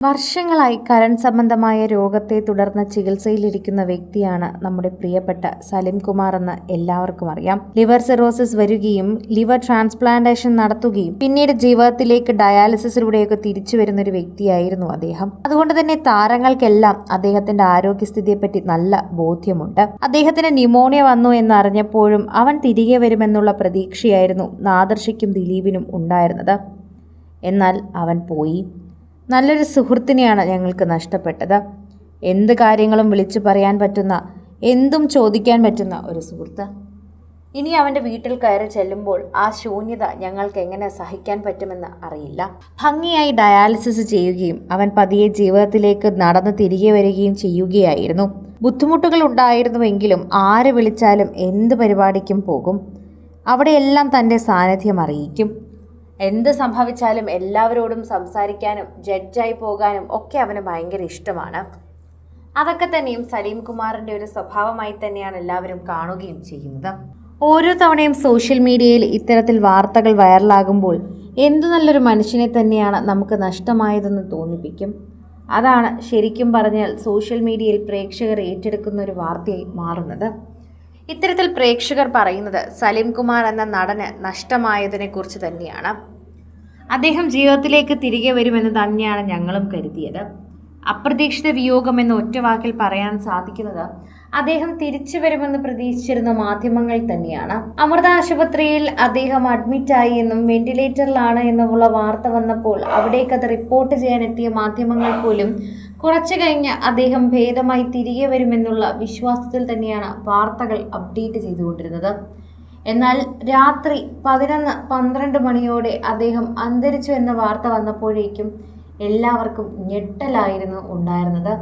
വർഷങ്ങളായി കരൾ സംബന്ധമായ രോഗത്തെ തുടർന്ന് ചികിത്സയിലിരിക്കുന്ന വ്യക്തിയാണ് നമ്മുടെ പ്രിയപ്പെട്ട സലിം കുമാർ എന്ന് എല്ലാവർക്കും അറിയാം. ലിവർ സിറോസിസ് വരികയും ലിവർ ട്രാൻസ്പ്ലാന്റേഷൻ നടത്തുകയും പിന്നീട് ജീവിതത്തിലേക്ക് ഡയാലിസിസിലൂടെയൊക്കെ തിരിച്ചു വരുന്ന ഒരു വ്യക്തിയായിരുന്നു അദ്ദേഹം. അതുകൊണ്ട് തന്നെ താരങ്ങൾക്കെല്ലാം അദ്ദേഹത്തിന്റെ ആരോഗ്യസ്ഥിതിയെപ്പറ്റി നല്ല ബോധ്യമുണ്ട്. അദ്ദേഹത്തിന് ന്യൂമോണിയ വന്നു എന്നറിഞ്ഞപ്പോഴും അവൻ തിരികെ വരുമെന്നുള്ള പ്രതീക്ഷയായിരുന്നു നാദർഷയ്ക്കും ദിലീപിനും ഉണ്ടായിരുന്നത്. എന്നാൽ അവൻ പോയി. നല്ലൊരു സുഹൃത്തിനെയാണ് ഞങ്ങൾക്ക് നഷ്ടപ്പെട്ടത്. എന്ത് കാര്യങ്ങളും വിളിച്ചു പറയാൻ പറ്റുന്ന, എന്തും ചോദിക്കാൻ പറ്റുന്ന ഒരു സുഹൃത്ത്. ഇനി അവൻ്റെ വീട്ടിൽ കയറി ചെല്ലുമ്പോൾ ആ ശൂന്യത ഞങ്ങൾക്ക് എങ്ങനെ സഹിക്കാൻ പറ്റുമെന്ന് അറിയില്ല. ഭംഗിയായി ഡയാലിസിസ് ചെയ്യുകയും അവൻ പതിയെ ജീവിതത്തിലേക്ക് നടന്ന് തിരികെ വരികയും ചെയ്യുകയായിരുന്നു. ബുദ്ധിമുട്ടുകൾ ഉണ്ടായിരുന്നുവെങ്കിലും ആര് വിളിച്ചാലും എന്ത് പരിപാടിക്കും പോകും. അവിടെയെല്ലാം തൻ്റെ സാന്നിധ്യം അറിയിക്കും. എന്ത് സംഭവിച്ചാലും എല്ലാവരോടും സംസാരിക്കാനും ജഡ്ജായി പോകാനും ഒക്കെ അവന് ഭയങ്കര ഇഷ്ടമാണ്. അതൊക്കെ തന്നെയും സലീം കുമാറിൻ്റെ ഒരു സ്വഭാവമായി തന്നെയാണ് എല്ലാവരും കാണുകയും ചെയ്യുന്നത്. ഓരോ തവണയും സോഷ്യൽ മീഡിയയിൽ ഇത്തരത്തിൽ വാർത്തകൾ വൈറലാകുമ്പോൾ എന്തു നല്ലൊരു മനുഷ്യനെ തന്നെയാണ് നമുക്ക് നഷ്ടമായതെന്ന് തോന്നിപ്പിക്കും. അതാണ് ശരിക്കും പറഞ്ഞാൽ സോഷ്യൽ മീഡിയയിൽ പ്രേക്ഷകർ ഏറ്റെടുക്കുന്ന ഒരു വാർത്തയായി മാറുന്നത്. ഇത്തരത്തിൽ പ്രേക്ഷകർ പറയുന്നത് സലിം കുമാർ എന്ന നടന് നഷ്ടമായതിനെ കുറിച്ച് തന്നെയാണ്. അദ്ദേഹം ജീവിതത്തിലേക്ക് തിരികെ വരുമെന്ന് തന്നെയാണ് ഞങ്ങളും കരുതിയത്. അപ്രതീക്ഷിത വിയോഗം എന്ന ഒറ്റ വാക്കിൽ പറയാൻ സാധിക്കുന്നത് അദ്ദേഹം തിരിച്ചു വരുമെന്ന് പ്രതീക്ഷിച്ചിരുന്ന മാധ്യമങ്ങൾ തന്നെയാണ്. അമൃത ആശുപത്രിയിൽ അദ്ദേഹം അഡ്മിറ്റായി എന്നും വെന്റിലേറ്ററിലാണ് എന്നുമുള്ള വാർത്ത വന്നപ്പോൾ അവിടേക്ക് അത് റിപ്പോർട്ട് ചെയ്യാനെത്തിയ മാധ്യമങ്ങൾ പോലും കുറച്ചു കഴിഞ്ഞ് അദ്ദേഹം ഭേദമായി തിരികെ വരുമെന്നുള്ള വിശ്വാസത്തിൽ തന്നെയാണ് വാർത്തകൾ അപ്ഡേറ്റ് ചെയ്തുകൊണ്ടിരുന്നത്. എന്നാൽ രാത്രി 11-12 മണിയോടെ അദ്ദേഹം അന്തരിച്ചു എന്ന വാർത്ത വന്നപ്പോഴേക്കും എല്ലാവർക്കും ഞെട്ടലായിരുന്നു ഉണ്ടായിരുന്നത്.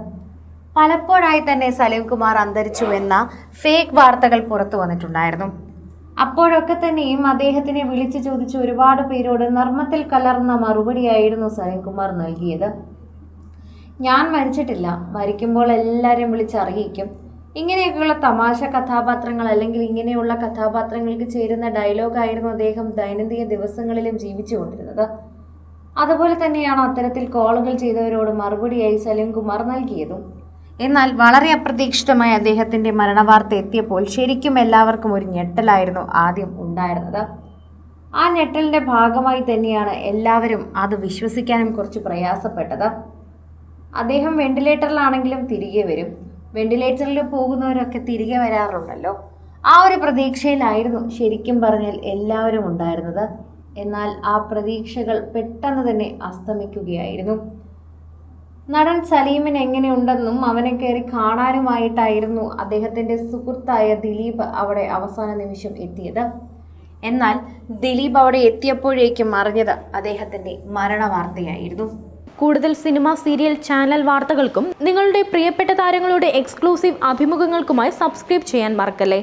പലപ്പോഴായി തന്നെ സലിം കുമാർ അന്തരിച്ചു എന്ന ഫേക്ക് വാർത്തകൾ പുറത്തു വന്നിട്ടുണ്ടായിരുന്നു. അപ്പോഴൊക്കെ തന്നെയും അദ്ദേഹത്തിനെ വിളിച്ചു ചോദിച്ച ഒരുപാട് പേരോട് നർമ്മത്തിൽ കലർന്ന മറുപടിയായിരുന്നു സലിം കുമാർ നൽകിയത്. ഞാൻ മരിച്ചിട്ടില്ല, മരിക്കുമ്പോൾ എല്ലാവരെയും വിളിച്ചറിയിക്കും. ഇങ്ങനെയൊക്കെയുള്ള തമാശ കഥാപാത്രങ്ങൾ അല്ലെങ്കിൽ ഇങ്ങനെയുള്ള കഥാപാത്രങ്ങൾക്ക് ചേരുന്ന ഡയലോഗായിരുന്നു അദ്ദേഹം ദൈനംദിന ദിവസങ്ങളിലും ജീവിച്ചുകൊണ്ടിരുന്നത്. അതുപോലെ തന്നെയാണ് അത്തരത്തിൽ കോളുകൾ ചെയ്തവരോട് മറുപടിയായി സലിം കുമാർ നൽകിയതും. എന്നാൽ വളരെ അപ്രതീക്ഷിതമായി അദ്ദേഹത്തിൻ്റെ മരണവാർത്ത എത്തിയപ്പോൾ ശരിക്കും എല്ലാവർക്കും ഒരു ഞെട്ടലായിരുന്നു ആദ്യം ഉണ്ടായിരുന്നത്. ആ ഞെട്ടലിൻ്റെ ഭാഗമായി തന്നെയാണ് എല്ലാവരും അത് വിശ്വസിക്കാനും കുറച്ച് പ്രയാസപ്പെട്ടത്. അദ്ദേഹം വെന്റിലേറ്ററിലാണെങ്കിലും തിരികെ വരും, വെന്റിലേറ്ററിൽ പോകുന്നവരൊക്കെ തിരികെ വരാറുണ്ടല്ലോ, ആ ഒരു പ്രതീക്ഷയിലായിരുന്നു ശരിക്കും പറഞ്ഞാൽ എല്ലാവരും ഉണ്ടായിരുന്നത്. എന്നാൽ ആ പ്രതീക്ഷകൾ പെട്ടെന്ന് തന്നെ അസ്തമിക്കുകയായിരുന്നു. നടൻ സലീമിന് എങ്ങനെയുണ്ടെന്നും അവനെ കയറി കാണാനുമായിട്ടായിരുന്നു അദ്ദേഹത്തിൻ്റെ സുഹൃത്തായ ദിലീപ് അവിടെ അവസാന നിമിഷം എത്തിയത്. എന്നാൽ ദിലീപ് അവിടെ എത്തിയപ്പോഴേക്കും അറിഞ്ഞത് അദ്ദേഹത്തിൻ്റെ മരണവാർത്തയായിരുന്നു. കൂടുതൽ സിനിമ, സീരിയൽ, ചാനൽ വാർത്തകൾക്കും നിങ്ങളുടെ പ്രിയപ്പെട്ട താരങ്ങളുടെ എക്സ്ക്ലൂസീവ് അഭിമുഖങ്ങൾക്കുമായി സബ്സ്ക്രൈബ് ചെയ്യാൻ മറക്കല്ലേ.